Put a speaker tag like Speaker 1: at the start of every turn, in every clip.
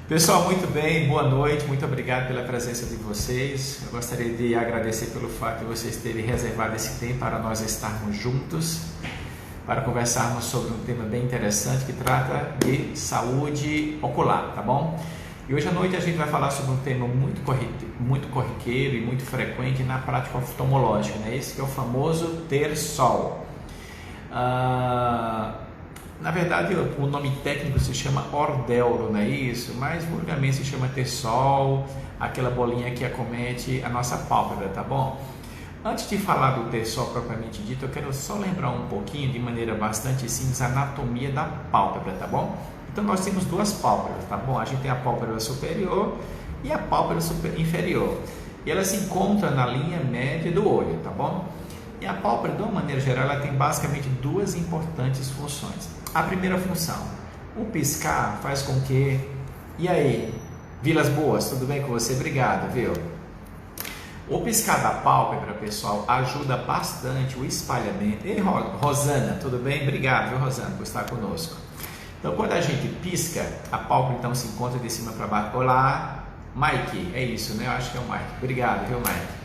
Speaker 1: Pessoal, muito bem, boa noite, muito obrigado pela presença de vocês. Eu gostaria de agradecer pelo fato de vocês terem reservado esse tempo para nós estarmos juntos, para conversarmos sobre um tema bem interessante que trata de saúde ocular, tá bom? E hoje à noite a gente vai falar sobre um tema muito corriqueiro e muito frequente na prática oftalmológica, né? Esse que é o famoso ter sol. Na verdade, o nome técnico se chama ordéluro, não é isso? Mas vulgarmente se chama ter-sol, aquela bolinha que acomete a nossa pálpebra, tá bom? Antes de falar do ter-sol propriamente dito, eu quero só lembrar um pouquinho, de maneira bastante simples, a anatomia da pálpebra, tá bom? Então nós temos duas pálpebras, tá bom? A gente tem a pálpebra superior e a pálpebra inferior. E ela se encontra na linha média do olho, tá bom? E a pálpebra, de uma maneira geral, ela tem basicamente duas importantes funções. A primeira função, o piscar faz com que... E aí, Vilas Boas, tudo bem com você? Obrigado, viu? O piscar da pálpebra, pessoal, ajuda bastante o espalhamento. Ei, Rosana, tudo bem? Obrigado, viu, Rosana, por estar conosco. Então, quando a gente pisca, a pálpebra então se encontra de cima para baixo. Olá, Mike, é isso, né? Eu acho que é o Mike. Obrigado, viu, Mike?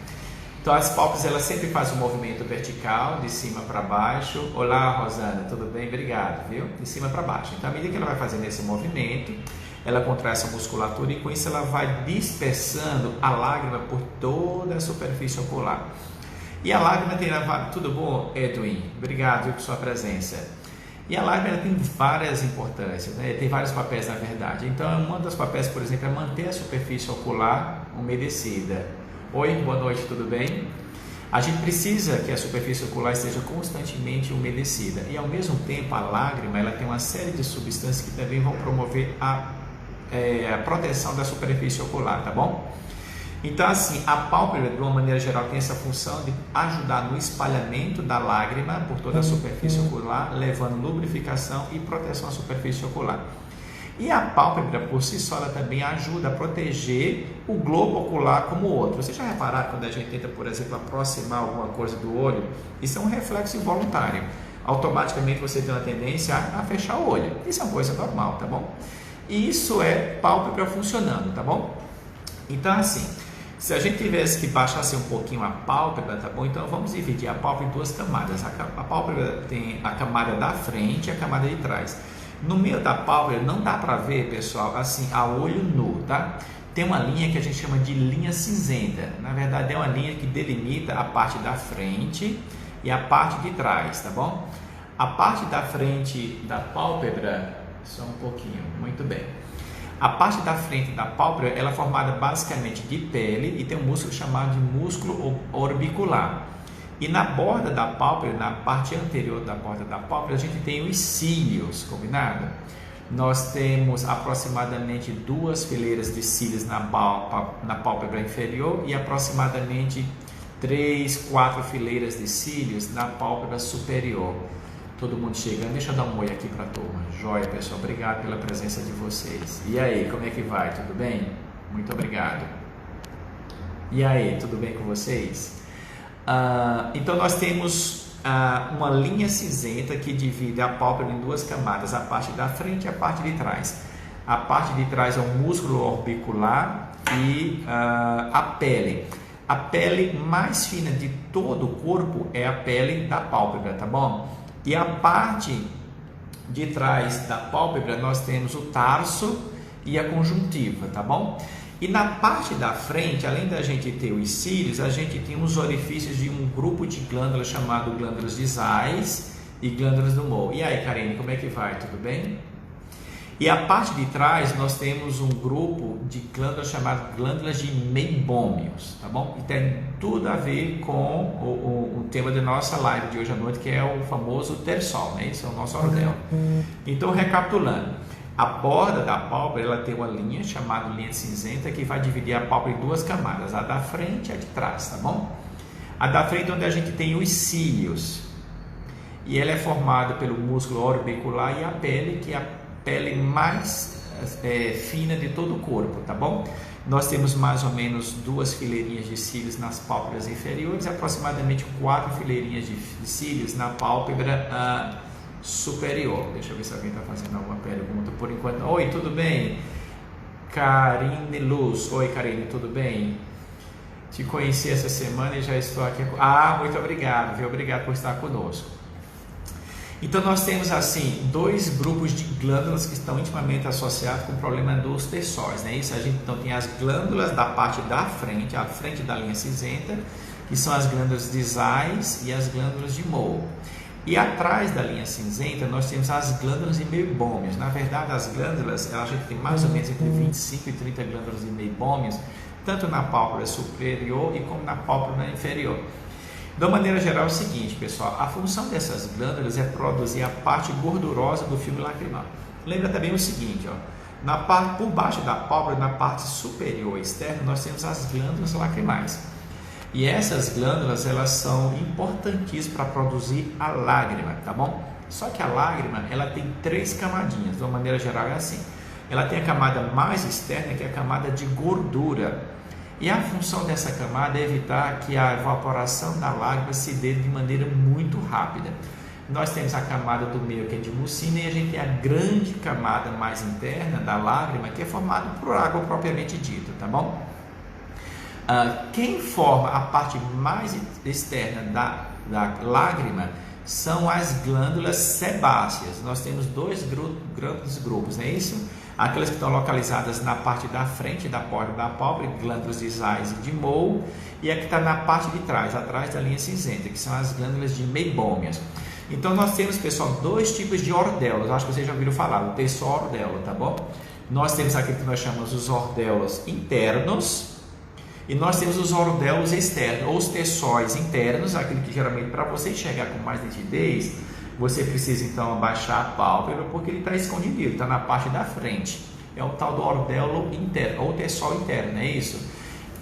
Speaker 1: Então as pálpebras elas sempre fazem um movimento vertical, de cima para baixo. Olá, Rosana, tudo bem? Obrigado, viu? De cima para baixo. Então, à medida que ela vai fazendo esse movimento, ela contrai essa musculatura e com isso ela vai dispersando a lágrima por toda a superfície ocular. E a lágrima tem... Tudo bom, Edwin? Obrigado, viu, por sua presença. E a lágrima tem várias importâncias, né? Tem vários papéis, na verdade. Então, uma das papéis, por exemplo, é manter a superfície ocular umedecida. Oi, boa noite, tudo bem? A gente precisa que a superfície ocular esteja constantemente umedecida e, ao mesmo tempo, a lágrima ela tem uma série de substâncias que também vão promover a proteção da superfície ocular, tá bom? Então, assim, a pálpebra, de uma maneira geral, tem essa função de ajudar no espalhamento da lágrima por toda a superfície ocular, levando lubrificação e proteção à superfície ocular. E a pálpebra, por si só, ela também ajuda a proteger o globo ocular como o outro. Vocês já repararam quando a gente tenta, por exemplo, aproximar alguma coisa do olho? Isso é um reflexo involuntário. Automaticamente você tem uma tendência a fechar o olho. Isso é uma coisa normal, tá bom? E isso é pálpebra funcionando, tá bom? Então, assim, se a gente tivesse que baixar assim, um pouquinho a pálpebra, tá bom? Então, vamos dividir a pálpebra em duas camadas. A pálpebra tem a camada da frente e a camada de trás. No meio da pálpebra não dá para ver, pessoal, assim, a olho nu, tá? Tem uma linha que a gente chama de linha cinzenta. Na verdade, é uma linha que delimita a parte da frente e a parte de trás, tá bom? A parte da frente da pálpebra, só um pouquinho, muito bem. A parte da frente da pálpebra, ela é formada basicamente de pele e tem um músculo chamado de músculo orbicular. E na borda da pálpebra, na parte anterior da borda da pálpebra, a gente tem os cílios, combinado? Nós temos aproximadamente 2 fileiras de cílios na pálpebra inferior e aproximadamente 3, 4 fileiras de cílios na pálpebra superior. Todo mundo chegando, deixa eu dar um oi aqui para a turma. Joia, pessoal, obrigado pela presença de vocês. E aí, como é que vai? Tudo bem? Muito obrigado. E aí, tudo bem com vocês? Então nós temos uma linha cinzenta que divide a pálpebra em duas camadas, a parte da frente e a parte de trás. A parte de trás é o músculo orbicular e a pele. A pele mais fina de todo o corpo é a pele da pálpebra, tá bom? E a parte de trás da pálpebra nós temos o tarso e a conjuntiva, tá bom? E na parte da frente, além da gente ter os cílios, a gente tem os orifícios de um grupo de glândulas chamado glândulas de Zeiss e glândulas do Mohr. E aí, Karine, como é que vai? Tudo bem? E a parte de trás, nós temos um grupo de glândulas chamado glândulas de meibômios, tá bom? E tem tudo a ver com o tema da nossa live de hoje à noite, que é o famoso ter-sol, né? Esse é o nosso ordem. Então, recapitulando. A borda da pálpebra ela tem uma linha chamada linha cinzenta que vai dividir a pálpebra em duas camadas, a da frente e a de trás, tá bom? A da frente é onde a gente tem os cílios e ela é formada pelo músculo orbicular e a pele, que é a pele mais fina de todo o corpo, tá bom? Nós temos mais ou menos 2 fileirinhas de cílios nas pálpebras inferiores e aproximadamente 4 fileirinhas de cílios na pálpebra superior. Deixa eu ver se alguém está fazendo alguma pergunta por enquanto. Oi, tudo bem? Karine Luz. Oi, Karine, tudo bem? Te conheci essa semana e já estou aqui. Ah, muito obrigado, viu? Obrigado por estar conosco. Então, nós temos, assim, dois grupos de glândulas que estão intimamente associados com o problema dos terçóis, né? Isso, a gente então tem as glândulas da parte da frente, a frente da linha cinzenta, que são as glândulas de Zeiss e as glândulas de Moll. E atrás da linha cinzenta, nós temos as glândulas de meibômios. Na verdade, as glândulas, a gente tem mais ou menos entre 25 e 30 glândulas de meibômios, tanto na pálpebra superior e como na pálpebra inferior. De uma maneira geral é o seguinte, pessoal, a função dessas glândulas é produzir a parte gordurosa do filme lacrimal. Lembra também o seguinte, ó, por baixo da pálpebra, na parte superior externa, nós temos as glândulas lacrimais. E essas glândulas, elas são importantíssimas para produzir a lágrima, tá bom? Só que a lágrima, ela tem três camadinhas, de uma maneira geral é assim. Ela tem a camada mais externa, que é a camada de gordura. E a função dessa camada é evitar que a evaporação da lágrima se dê de maneira muito rápida. Nós temos a camada do meio, que é de mucina, e a gente tem a grande camada mais interna da lágrima, que é formada por água propriamente dita, tá bom? Quem forma a parte mais externa da lágrima são as glândulas sebáceas. Nós temos dois grandes grupos, não é isso? Aquelas que estão localizadas na parte da frente da borda da pálpebra, glândulas de Zeiss e de Moll, e a que está na parte de trás, atrás da linha cinzenta, que são as glândulas de meibômias. Então nós temos, pessoal, dois tipos de ordéolas. Acho que vocês já ouviram falar, o terçol ordéolo, tá bom? Nós temos aquilo que nós chamamos os ordéolos internos, e nós temos os ordéolos externos, ou os terçóis internos, aquilo que geralmente, para você enxergar com mais nitidez, você precisa então abaixar a pálpebra, porque ele está escondido, está na parte da frente. É o tal do ordéolo interno, ou terçol interno, é isso?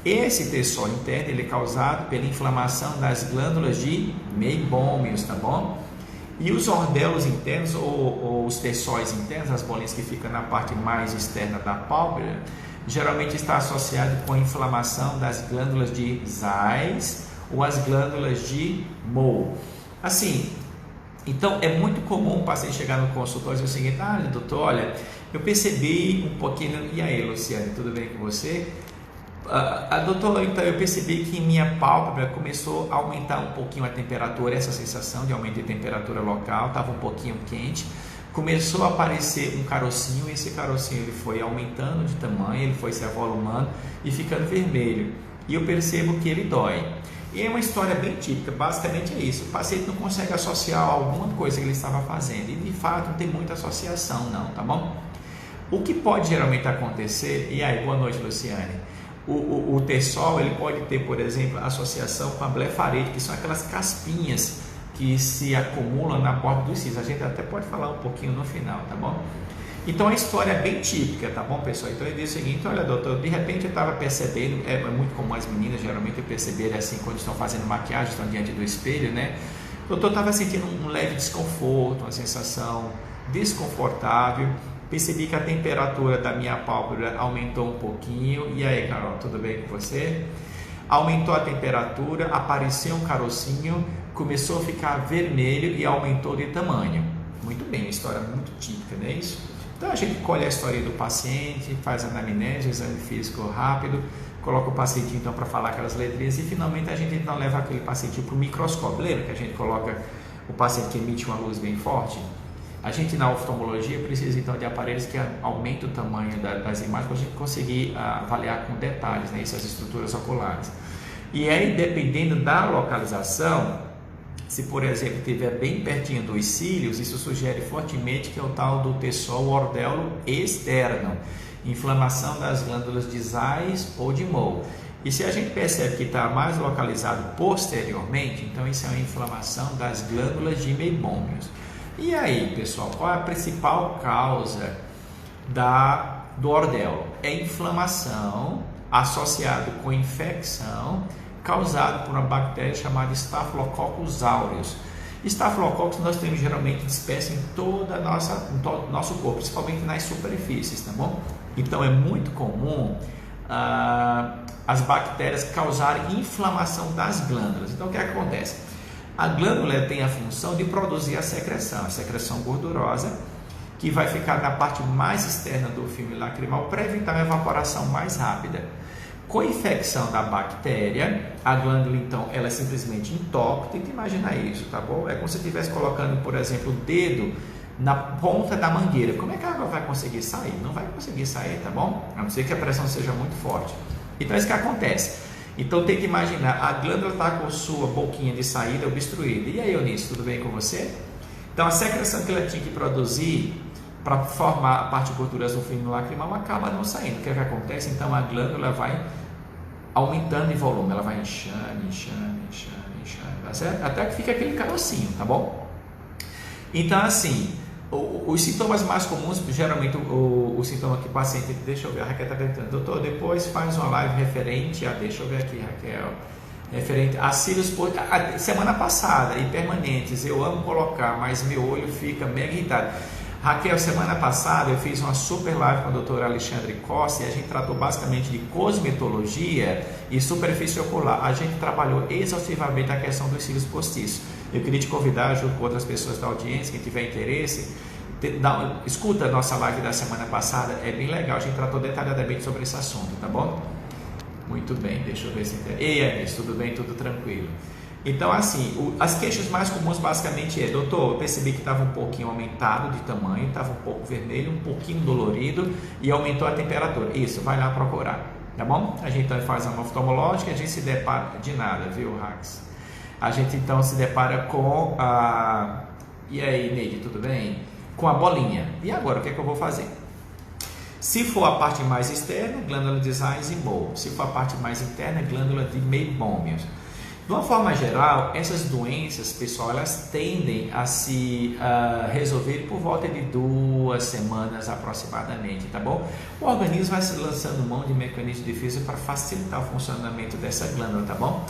Speaker 1: Esse terçol interno, ele é causado pela inflamação das glândulas de meibômios, tá bom? E os ordéolos internos, ou os terçóis internos, as bolinhas que ficam na parte mais externa da pálpebra, geralmente está associado com a inflamação das glândulas de Zeiss ou as glândulas de Moll. Assim, então é muito comum o paciente chegar no consultório e dizer o seguinte: doutor, olha, eu percebi um pouquinho. E aí, Luciane, tudo bem com você? Doutor, então eu percebi que minha pálpebra começou a aumentar um pouquinho a temperatura, essa sensação de aumento de temperatura local, estava um pouquinho quente. Começou a aparecer um carocinho, e esse carocinho ele foi aumentando de tamanho, ele foi se avolumando e ficando vermelho. E eu percebo que ele dói. E é uma história bem típica, basicamente é isso. O paciente não consegue associar alguma coisa que ele estava fazendo. E de fato não tem muita associação não, tá bom? O que pode geralmente acontecer, e aí, boa noite, Luciane. O terçol, ele pode ter, por exemplo, associação com a blefarite, que são aquelas caspinhas que se acumulam na borda dos cílios. A gente até pode falar um pouquinho no final, tá bom? Então a história é bem típica, tá bom, pessoal? Então ele diz o seguinte: olha, doutor, de repente eu estava percebendo, é muito comum as meninas geralmente perceberem assim quando estão fazendo maquiagem, estão diante do espelho, né? Doutor, estava sentindo um leve desconforto, uma sensação desconfortável. Percebi que a temperatura da minha pálpebra aumentou um pouquinho. E aí, Carol, tudo bem com você? Aumentou a temperatura, apareceu um carocinho, começou a ficar vermelho e aumentou de tamanho. Muito bem, uma história muito típica, não é isso? Então a gente colhe a história do paciente, faz a anamnese, o exame físico rápido, coloca o paciente então para falar aquelas letrinhas e finalmente a gente então leva aquele paciente para o microscópio. Lembra que a gente coloca o paciente que emite uma luz bem forte? A gente na oftalmologia precisa então de aparelhos que aumentem o tamanho das imagens para a gente conseguir avaliar com detalhes, né, essas estruturas oculares. E aí, dependendo da localização, se por exemplo estiver bem pertinho dos cílios, isso sugere fortemente que é o tal do terçol ordéolo externo, inflamação das glândulas de Zeiss ou de Moll. E se a gente percebe que está mais localizado posteriormente, então isso é uma inflamação das glândulas de meibômios. E aí, pessoal, qual é a principal causa do ordéolo? É inflamação associada com infecção causada por uma bactéria chamada Staphylococcus aureus. Staphylococcus nós temos geralmente de espécie em todo o nosso corpo, principalmente nas superfícies, tá bom? Então é muito comum as bactérias causarem inflamação das glândulas. Então o que acontece? A glândula tem a função de produzir a secreção gordurosa, que vai ficar na parte mais externa do filme lacrimal para evitar uma evaporação mais rápida. Com a infecção da bactéria, a glândula então ela é simplesmente entope. Tenta imaginar isso, tá bom? É como se você estivesse colocando, por exemplo, o dedo na ponta da mangueira. Como é que a água vai conseguir sair? Não vai conseguir sair, tá bom? A não ser que a pressão seja muito forte. Então é isso que acontece. Então tenta imaginar, a glândula está com sua boquinha de saída obstruída. E aí, Eunice, tudo bem com você? Então a secreção que ela tinha que produzir para formar a parte gordurosa do fluido lacrimal acaba não saindo. O que é que acontece? Então a glândula vai aumentando em volume, ela vai inchando, tá certo? Até que fica aquele carocinho, tá bom? Então assim, os sintomas mais comuns, geralmente o sintoma que o paciente, deixa eu ver, a Raquel está perguntando, doutor, depois faz uma live referente a, deixa eu ver aqui, Raquel, referente a cílios, semana passada, e permanentes, eu amo colocar, mas meu olho fica mega irritado. Raquel, semana passada eu fiz uma super live com o Dr. Alexandre Costa e a gente tratou basicamente de cosmetologia e superfície ocular. A gente trabalhou exaustivamente a questão dos cílios postiços. Eu queria te convidar, junto com outras pessoas da audiência, quem tiver interesse, escuta a nossa live da semana passada, é bem legal, a gente tratou detalhadamente sobre esse assunto, tá bom? Muito bem, deixa eu ver se... Ei, Enes, tudo bem? Tudo tranquilo? Então, assim, as queixas mais comuns basicamente é, doutor, eu percebi que estava um pouquinho aumentado de tamanho, estava um pouco vermelho, um pouquinho dolorido e aumentou a temperatura. Isso, vai lá procurar, tá bom? A gente então faz uma oftalmológica e a gente se depara, de nada, viu, Rax? A gente então se depara com a... E aí, Neide, tudo bem? Com a bolinha. E agora, o que é que eu vou fazer? Se for a parte mais externa, glândula de Zeiss-Bowl. Se for a parte mais interna, glândula de Meibomius. De uma forma geral, essas doenças, pessoal, elas tendem a se resolver por volta de 2 semanas aproximadamente, tá bom? O organismo vai se lançando mão de mecanismos de defesa para facilitar o funcionamento dessa glândula, tá bom?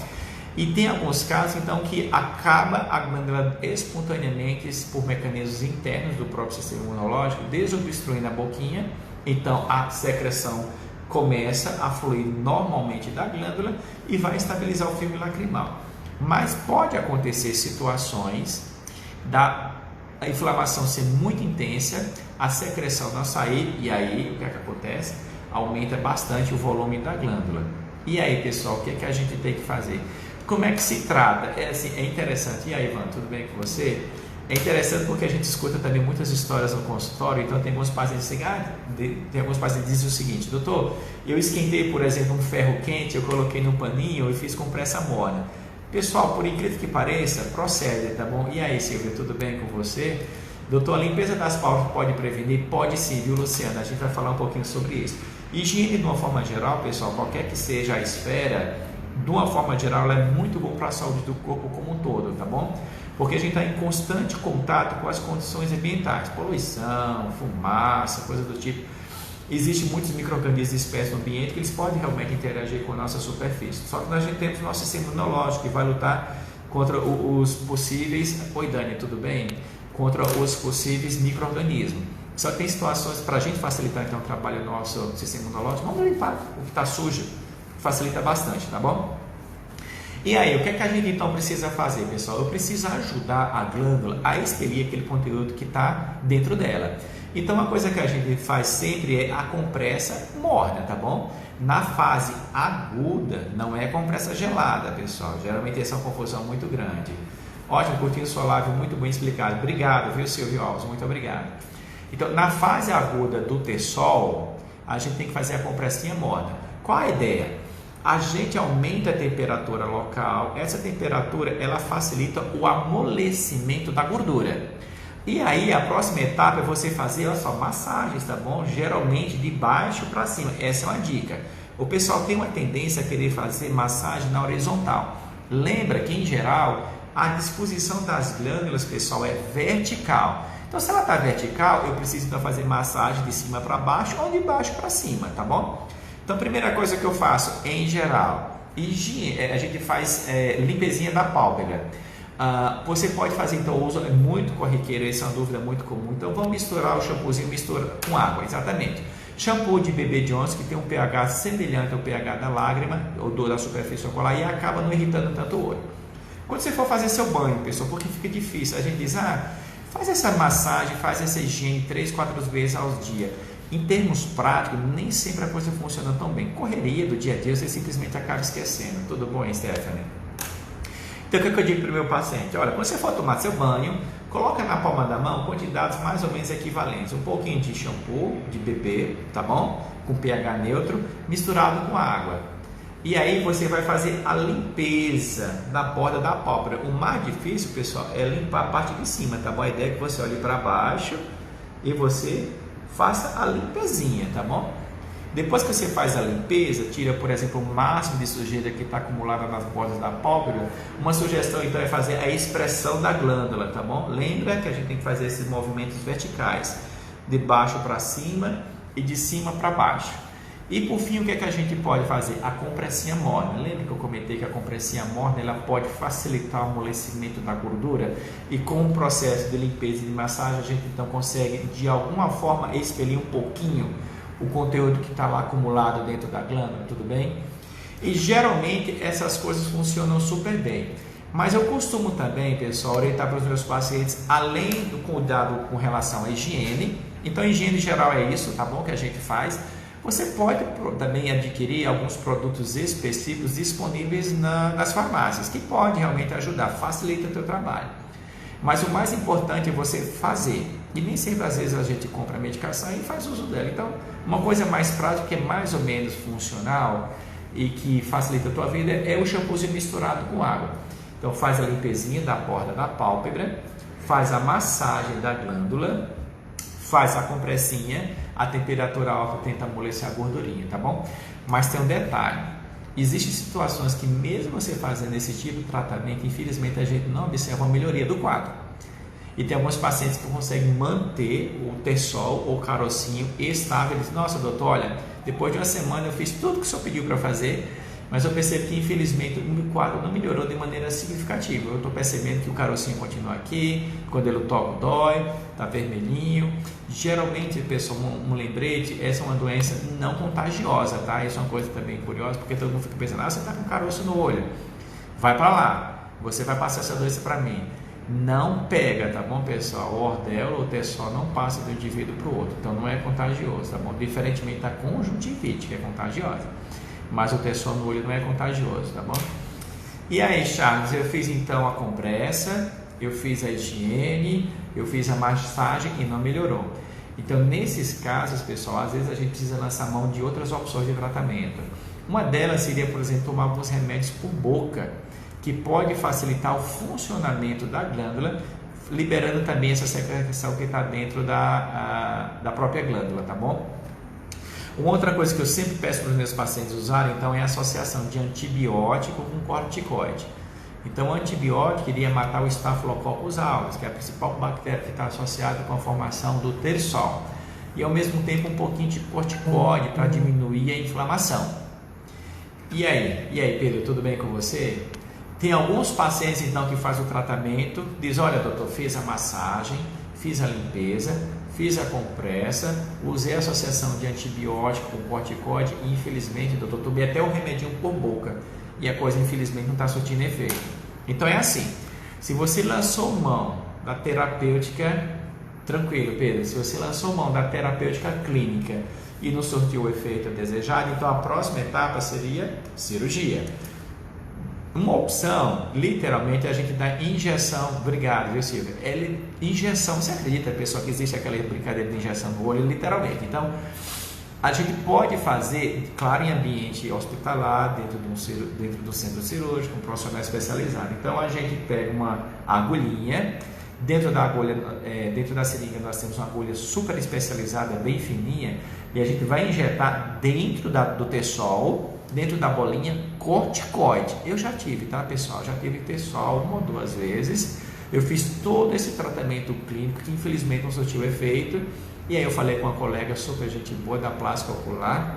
Speaker 1: E tem alguns casos, então, que acaba a glândula espontaneamente por mecanismos internos do próprio sistema imunológico, desobstruindo a boquinha, então a secreção começa a fluir normalmente da glândula e vai estabilizar o filme lacrimal. Mas pode acontecer situações da inflamação ser muito intensa, a secreção não sair, e aí o que é que acontece? Aumenta bastante o volume da glândula. E aí, pessoal, o que é que a gente tem que fazer? Como é que se trata? É interessante. E aí, Ivan, tudo bem com você? É interessante porque a gente escuta também muitas histórias no consultório, então tem alguns pacientes que dizem o seguinte, doutor, eu esquentei, por exemplo, um ferro quente, eu coloquei no paninho e fiz compressa morna. Pessoal, por incrível que pareça, procede, tá bom? E aí, Silvia, tudo bem com você? Doutor, a limpeza das pálpebras pode prevenir? Pode sim, viu, Luciana? A gente vai falar um pouquinho sobre isso. Higiene, de uma forma geral, pessoal, qualquer que seja a esfera, de uma forma geral, ela é muito bom para a saúde do corpo como um todo, tá bom? Porque a gente está em constante contato com as condições ambientais, poluição, fumaça, coisa do tipo. Existem muitos micro-organismos de espécies no ambiente que eles podem realmente interagir com a nossa superfície. Só que nós temos o nosso sistema imunológico que vai lutar contra os possíveis... Oi, Dani, tudo bem? Contra os possíveis micro-organismos. Só que tem situações para a gente facilitar então o trabalho do nosso sistema imunológico. Vamos limpar o que está sujo, facilita bastante, tá bom? E aí, o que é que a gente então precisa fazer, pessoal? Eu preciso ajudar a glândula a expelir aquele conteúdo que está dentro dela. Então, uma coisa que a gente faz sempre é a compressa morna, tá bom? Na fase aguda, não é compressa gelada, pessoal. Geralmente essa é uma confusão muito grande. Ótimo, curtindo sua live, muito bem explicado. Obrigado, viu, Silvio Alves? Muito obrigado. Então, na fase aguda do T-sol, a gente tem que fazer a compressinha morna. Qual a ideia? A gente aumenta a temperatura local, essa temperatura ela facilita o amolecimento da gordura. E aí a próxima etapa é você fazer, olha só, massagens, tá bom? Geralmente de baixo para cima, essa é uma dica. O pessoal tem uma tendência a querer fazer massagem na horizontal. Lembra que em geral a disposição das glândulas, pessoal, é vertical. Então se ela está vertical, eu preciso então fazer massagem de cima para baixo ou de baixo para cima, tá bom? Então, a primeira coisa que eu faço, em geral, a gente faz limpezinha da pálpebra. Você pode fazer, então, o uso é muito corriqueiro, essa é uma dúvida muito comum. Então, vamos misturar o shampoozinho, mistura com água, exatamente. Shampoo de Bebê Jones, que tem um pH semelhante ao pH da lágrima, ou da superfície ocular, e acaba não irritando tanto o olho. Quando você for fazer seu banho, pessoal, porque fica difícil, a gente diz, Faz essa massagem, faz essa higiene 3, 4 vezes ao dia. Em termos práticos, nem sempre a coisa funciona tão bem. Correria do dia a dia, você simplesmente acaba esquecendo. Tudo bom, hein, Stephanie? Então, o que eu digo para o meu paciente? Olha, quando você for tomar seu banho, coloca na palma da mão quantidades mais ou menos equivalentes. Um pouquinho de shampoo, de bebê, tá bom? Com pH neutro, misturado com água. E aí você vai fazer a limpeza da borda da pálpebra. O mais difícil, pessoal, é limpar a parte de cima, tá bom? A ideia é que você olhe para baixo e você faça a limpezinha, tá bom? Depois que você faz a limpeza, tira, por exemplo, o máximo de sujeira que está acumulada nas bordas da pálpebra. Uma sugestão então é fazer a expressão da glândula, tá bom? Lembra que a gente tem que fazer esses movimentos verticais, de baixo para cima e de cima para baixo. E por fim, o que é que a gente pode fazer? A compressinha morna. Lembra que eu comentei que a compressinha morna ela pode facilitar o amolecimento da gordura? E com o processo de limpeza e de massagem, a gente então consegue de alguma forma expelir um pouquinho o conteúdo que está lá acumulado dentro da glândula, tudo bem? E geralmente essas coisas funcionam super bem. Mas eu costumo também, pessoal, orientar para os meus pacientes, além do cuidado com relação à higiene. Então, a higiene geral é isso, tá bom? Que a gente faz. Você pode também adquirir alguns produtos específicos disponíveis nas farmácias, que pode realmente ajudar, facilita o teu trabalho. Mas o mais importante é você fazer. E nem sempre, às vezes, a gente compra a medicação e faz uso dela. Então, uma coisa mais prática, que é mais ou menos funcional e que facilita a tua vida, é o shampoozinho misturado com água. Então, faz a limpezinha da borda da pálpebra, faz a massagem da glândula, faz a compressinha, a temperatura alta tenta amolecer a gordurinha, tá bom? Mas tem um detalhe. Existem situações que mesmo você fazendo esse tipo de tratamento, infelizmente a gente não observa uma melhoria do quadro. E tem alguns pacientes que conseguem manter o Tersol ou carocinho estável. Eles dizem, nossa doutor, olha, depois de uma semana eu fiz tudo que o senhor pediu para fazer, mas eu percebo que infelizmente o quadro não melhorou de maneira significativa. Eu estou percebendo que o carocinho continua aqui, quando ele toca dói, está vermelhinho. Geralmente, pessoal, um lembrete, essa é uma doença não contagiosa, tá? Isso é uma coisa também curiosa, porque todo mundo fica pensando, você está com caroço no olho, vai para lá, você vai passar essa doença para mim. Não pega, tá bom, pessoal? O ordelo ou o Tersol não passa do indivíduo para o outro, então não é contagioso, tá bom? Diferentemente da conjuntivite, que é contagiosa, mas o Tersol no olho não é contagioso, tá bom? E aí, Charles, eu fiz então a compressa, eu fiz a higiene, eu fiz a massagem e não melhorou. Então, nesses casos, pessoal, às vezes a gente precisa lançar mão de outras opções de tratamento. Uma delas seria, por exemplo, tomar alguns remédios por boca, que pode facilitar o funcionamento da glândula, liberando também essa secreção que está dentro da própria glândula, tá bom? Uma outra coisa que eu sempre peço para os meus pacientes usarem, então, é a associação de antibiótico com corticoide. Então, o antibiótico iria matar o Staphylococcus aureus, que é a principal bactéria que está associada com a formação do Tersol. E, ao mesmo tempo, um pouquinho de corticoide para diminuir a inflamação. E aí, Pedro, tudo bem com você? Tem alguns pacientes, então, que fazem o tratamento, diz, olha, doutor, fiz a massagem, fiz a limpeza, fiz a compressa, usei a associação de antibiótico com corticoide e, infelizmente, doutor, tomei até um remedinho por boca e a coisa, infelizmente, não está surtindo efeito. Então, é assim, se você lançou mão da terapêutica, tranquilo, Pedro, se você lançou mão da terapêutica clínica e não surtiu o efeito desejado, então a próxima etapa seria cirurgia. Uma opção, literalmente, é a gente dar injeção. Obrigado, viu, Silvia? Injeção, você acredita, pessoal, que existe aquela brincadeira de injeção no olho, literalmente. Então, a gente pode fazer, claro, em ambiente hospitalar, dentro do centro cirúrgico, um profissional especializado. Então, a gente pega uma agulhinha, dentro da agulha, dentro da seringa, nós temos uma agulha super especializada, bem fininha, e a gente vai injetar dentro do Tersol, dentro da bolinha, corticoide. Eu já tive, tá, pessoal? Já tive Tersol 1 ou 2 vezes. Eu fiz todo esse tratamento clínico que infelizmente não surtiu efeito. E aí eu falei com uma colega super gente boa da plástica ocular,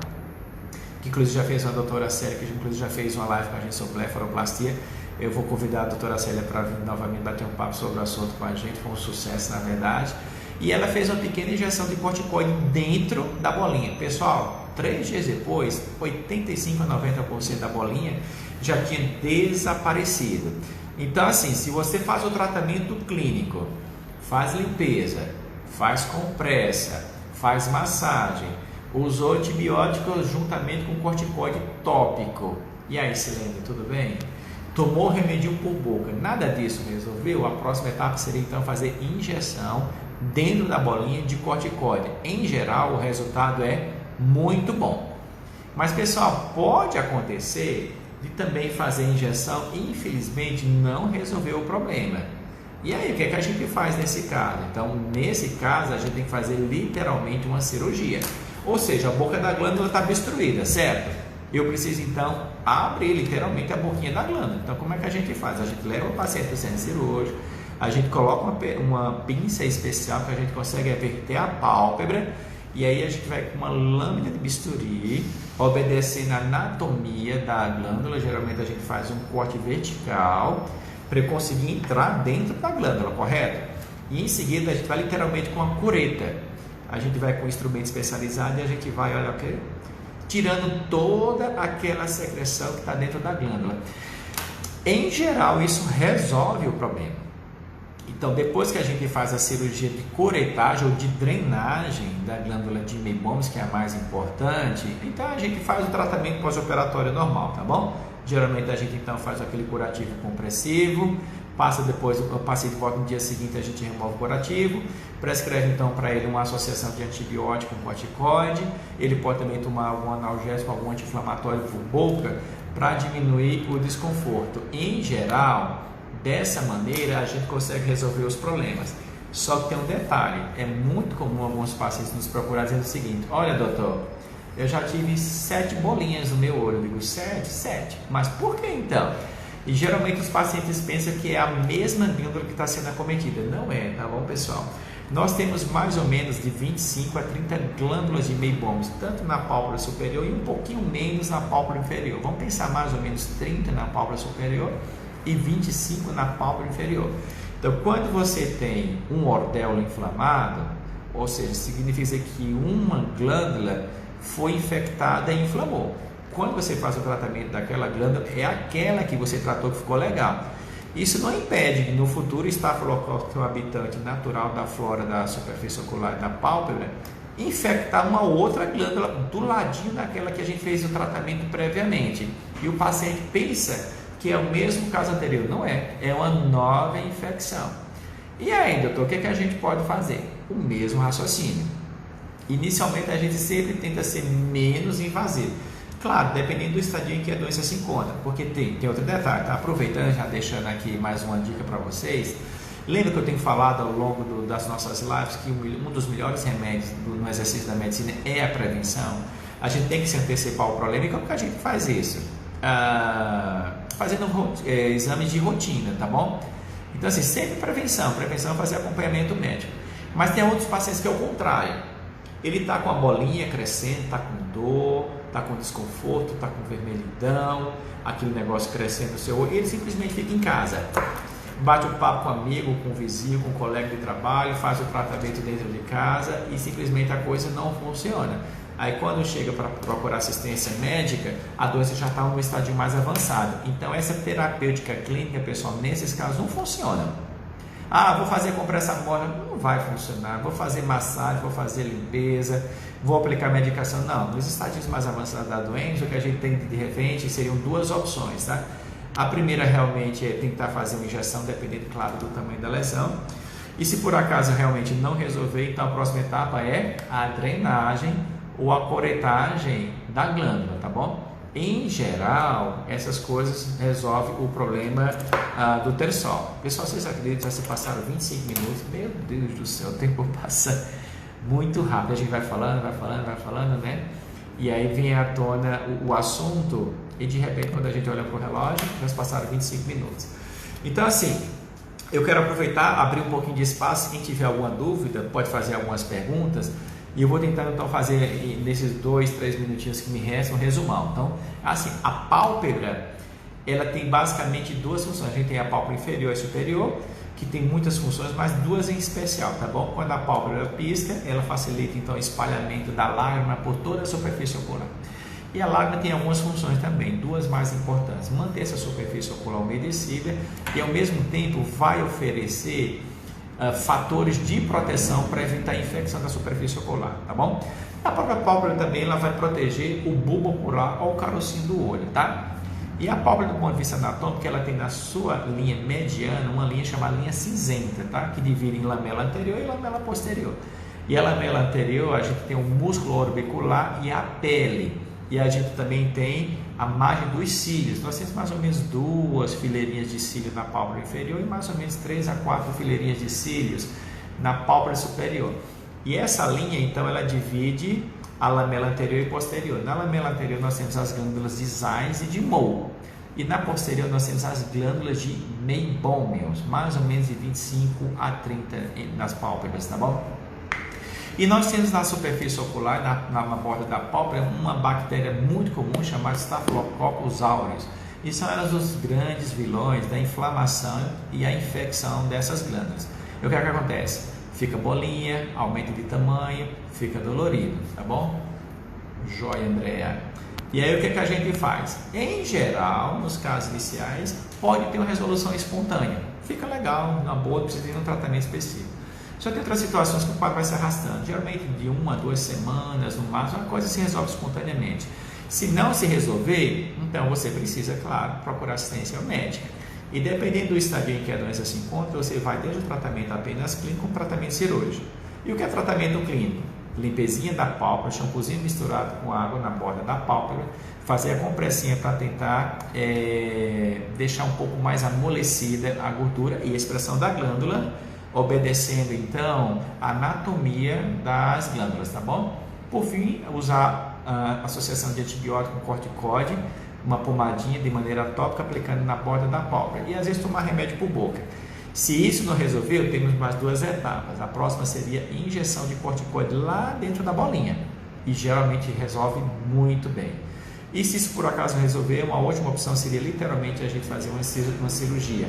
Speaker 1: que inclusive já fez uma doutora Célia, que inclusive já fez uma live com a gente sobre blefaroplastia. Eu vou convidar a doutora Célia para vir novamente bater um papo sobre o assunto com a gente. Foi um sucesso, na verdade. E ela fez uma pequena injeção de corticoide dentro da bolinha. Pessoal, 3 dias depois, 85 a 90% da bolinha já tinha desaparecido. Então, assim, se você faz o tratamento clínico, faz limpeza, faz compressa, faz massagem, usou antibióticos juntamente com corticoide tópico. E aí, Silene, tudo bem? Tomou remédio por boca, nada disso resolveu? A próxima etapa seria então fazer injeção dentro da bolinha de corticoide. Em geral, o resultado é muito bom. Mas, pessoal, pode acontecer de também fazer injeção e, infelizmente, não resolver o problema. E aí, o que é que a gente faz nesse caso? Então, nesse caso, a gente tem que fazer literalmente uma cirurgia. Ou seja, a boca da glândula está obstruída, certo? Eu preciso, então, abrir literalmente a boquinha da glândula. Então, como é que a gente faz? A gente leva o paciente para o centro cirúrgico, a gente coloca uma pinça especial que a gente consegue verter a pálpebra, e aí a gente vai com uma lâmina de bisturi, obedecendo a anatomia da glândula. Geralmente a gente faz um corte vertical para conseguir entrar dentro da glândula, correto? E em seguida a gente vai literalmente com uma cureta. A gente vai com um instrumento especializado e a gente vai, olha, ok? Tirando toda aquela secreção que está dentro da glândula. Em geral, isso resolve o problema. Então, depois que a gente faz a cirurgia de curetagem ou de drenagem da glândula de Meibomius, que é a mais importante, então a gente faz o tratamento pós-operatório normal, tá bom? Geralmente a gente então faz aquele curativo compressivo, passa depois, o paciente volta no dia seguinte, a gente remove o curativo, prescreve então para ele uma associação de antibiótico com corticoide, ele pode também tomar algum analgésico, algum anti-inflamatório por boca para diminuir o desconforto. Em geral, dessa maneira a gente consegue resolver os problemas. Só que tem um detalhe, é muito comum alguns pacientes nos procurar dizendo o seguinte: olha, doutor, eu já tive 7 bolinhas no meu olho. Eu digo, 7? Mas por que então? E geralmente os pacientes pensam que é a mesma glândula que está sendo acometida. Não é, tá bom, pessoal? Nós temos mais ou menos de 25 a 30 glândulas de Meibomius, tanto na pálpebra superior e um pouquinho menos na pálpebra inferior. Vamos pensar mais ou menos 30 na pálpebra superior e 25 na pálpebra inferior. Então, quando você tem um ordéolo inflamado, ou seja, significa que uma glândula foi infectada e inflamou. Quando você faz o tratamento daquela glândula, é aquela que você tratou que ficou legal. Isso não impede que no futuro estafilococcus, que é o habitante natural da flora da superfície ocular e da pálpebra, infectar uma outra glândula do ladinho daquela que a gente fez o tratamento previamente. E o paciente pensa que é o mesmo caso anterior. Não é, é uma nova infecção. E aí, doutor, o que a gente pode fazer? O mesmo raciocínio. Inicialmente a gente sempre tenta ser menos invasivo. Claro, dependendo do estadio em que a doença se encontra, porque tem outro detalhe, tá? Aproveitando, já deixando aqui mais uma dica para vocês. Lembra que eu tenho falado ao longo das nossas lives que um dos melhores remédios no exercício da medicina é a prevenção? A gente tem que se antecipar ao problema. E como que a gente faz isso? Fazendo exames de rotina, tá bom? Então, assim, sempre prevenção é fazer acompanhamento médico. Mas tem outros pacientes que é o contrário. Ele está com a bolinha crescendo, está com dor, está com desconforto, está com vermelhidão, aquele negócio crescendo no seu olho, e ele simplesmente fica em casa. Bate um papo com um amigo, com um vizinho, com um colega de trabalho, faz o tratamento dentro de casa e simplesmente a coisa não funciona. Aí quando chega para procurar assistência médica, a doença já está num estágio mais avançado. Então essa terapêutica clínica, pessoal, nesses casos não funciona. Vou fazer compressão mole, não vai funcionar. Vou fazer massagem, vou fazer limpeza, vou aplicar medicação. Não, nos estágios mais avançados da doença, o que a gente tem de repente seriam 2 opções, tá? A primeira realmente é tentar fazer uma injeção, dependendo, claro, do tamanho da lesão. E se por acaso realmente não resolver, então a próxima etapa é a drenagem ou a curetagem da glândula, tá bom? Em geral, essas coisas resolvem o problema do terçol. Pessoal, vocês acreditam que já se passaram 25 minutos? Meu Deus do céu, o tempo passa muito rápido. A gente vai falando, né? E aí vem à tona o assunto e de repente, quando a gente olha para o relógio, já se passaram 25 minutos. Então, assim, eu quero aproveitar, abrir um pouquinho de espaço. Quem tiver alguma dúvida, pode fazer algumas perguntas. E eu vou tentar então fazer nesses 2, 3 minutinhos que me restam um resumão. Então, assim, a pálpebra, ela tem basicamente 2 funções. A gente tem a pálpebra inferior e superior, que tem muitas funções, mas 2 em especial, tá bom? Quando a pálpebra pisca, ela facilita então o espalhamento da lágrima por toda a superfície ocular. E a lágrima tem algumas funções também, 2 mais importantes: manter essa superfície ocular umedecida e ao mesmo tempo vai oferecer fatores de proteção para evitar a infecção da superfície ocular, tá bom? A própria pálpebra também ela vai proteger o bulbo ocular ou o carocinho do olho, tá? E a pálpebra, do ponto de vista anatômico, ela tem na sua linha mediana uma linha chamada linha cinzenta, tá? Que divide em lamela anterior e lamela posterior. E a lamela anterior, a gente tem o músculo orbicular e a pele. E a gente também tem a margem dos cílios. Nós temos mais ou menos 2 fileirinhas de cílio na pálpebra inferior e mais ou menos 3 a 4 fileirinhas de cílios na pálpebra superior. E essa linha, então, ela divide a lamela anterior e posterior. Na lamela anterior nós temos as glândulas de Zeiss e de Moll. E na posterior nós temos as glândulas de Meibomius, mais ou menos de 25 a 30 nas pálpebras, tá bom? E nós temos na superfície ocular, na borda da pálpebra, uma bactéria muito comum chamada Staphylococcus aureus. E são elas os grandes vilões da inflamação e a infecção dessas glândulas. E o que é que acontece? Fica bolinha, aumenta de tamanho, fica dolorido, tá bom? Joia, Andréa. E aí o que é que a gente faz? Em geral, nos casos iniciais, pode ter uma resolução espontânea. Fica legal, na boa, não precisa de um tratamento específico. Só tem outras situações que o quadro vai se arrastando, geralmente de 1 a 2 semanas, no máximo, a coisa se resolve espontaneamente. Se não se resolver, então você precisa, claro, procurar assistência médica. E dependendo do estadio em que a doença se encontra, você vai desde o tratamento apenas clínico ao tratamento cirúrgico. E o que é tratamento clínico? Limpezinha da pálpebra, shampoozinho misturado com água na borda da pálpebra, fazer a compressinha para tentar deixar um pouco mais amolecida a gordura e a expressão da glândula, obedecendo então a anatomia das glândulas, tá bom? Por fim, usar a associação de antibiótico com corticóide, uma pomadinha de maneira tópica aplicando na borda da pálpebra e às vezes tomar remédio por boca. Se isso não resolver, temos mais 2 etapas. A próxima seria injeção de corticoide lá dentro da bolinha e geralmente resolve muito bem. E se isso por acaso não resolver, uma ótima opção seria literalmente a gente fazer uma cirurgia.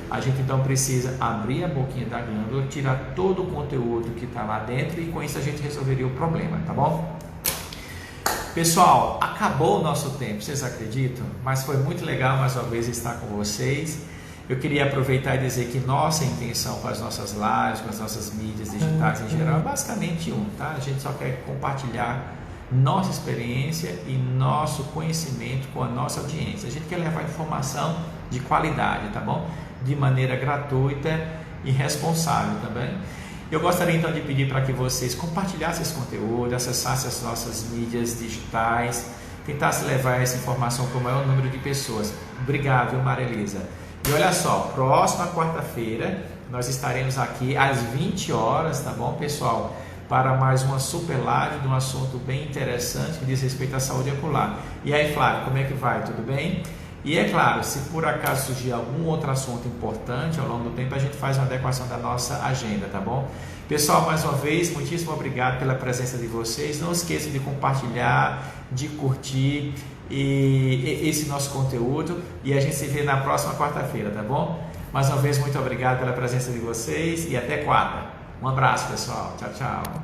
Speaker 1: A gente então precisa abrir a boquinha da glândula, tirar todo o conteúdo que está lá dentro e com isso a gente resolveria o problema, tá bom? Pessoal, acabou o nosso tempo, vocês acreditam? Mas foi muito legal mais uma vez estar com vocês. Eu queria aproveitar e dizer que nossa intenção com as nossas lives, com as nossas mídias digitais em geral, é basicamente tá? A gente só quer compartilhar nossa experiência e nosso conhecimento com a nossa audiência. A gente quer levar informação de qualidade, tá bom? De maneira gratuita e responsável também. Eu gostaria então de pedir para que vocês compartilhassem esse conteúdo, acessassem as nossas mídias digitais, tentassem levar essa informação para o maior número de pessoas. Obrigado, viu, Maria Elisa? E olha só, próxima quarta-feira nós estaremos aqui às 20 horas, tá bom, pessoal? Para mais uma super live de um assunto bem interessante que diz respeito à saúde ocular. E aí, Flávio, como é que vai? Tudo bem? E é claro, se por acaso surgir algum outro assunto importante ao longo do tempo, a gente faz uma adequação da nossa agenda, tá bom? Pessoal, mais uma vez, muitíssimo obrigado pela presença de vocês. Não esqueçam de compartilhar, de curtir esse nosso conteúdo e a gente se vê na próxima quarta-feira, tá bom? Mais uma vez, muito obrigado pela presença de vocês e até quarta. Um abraço, pessoal. Tchau, tchau.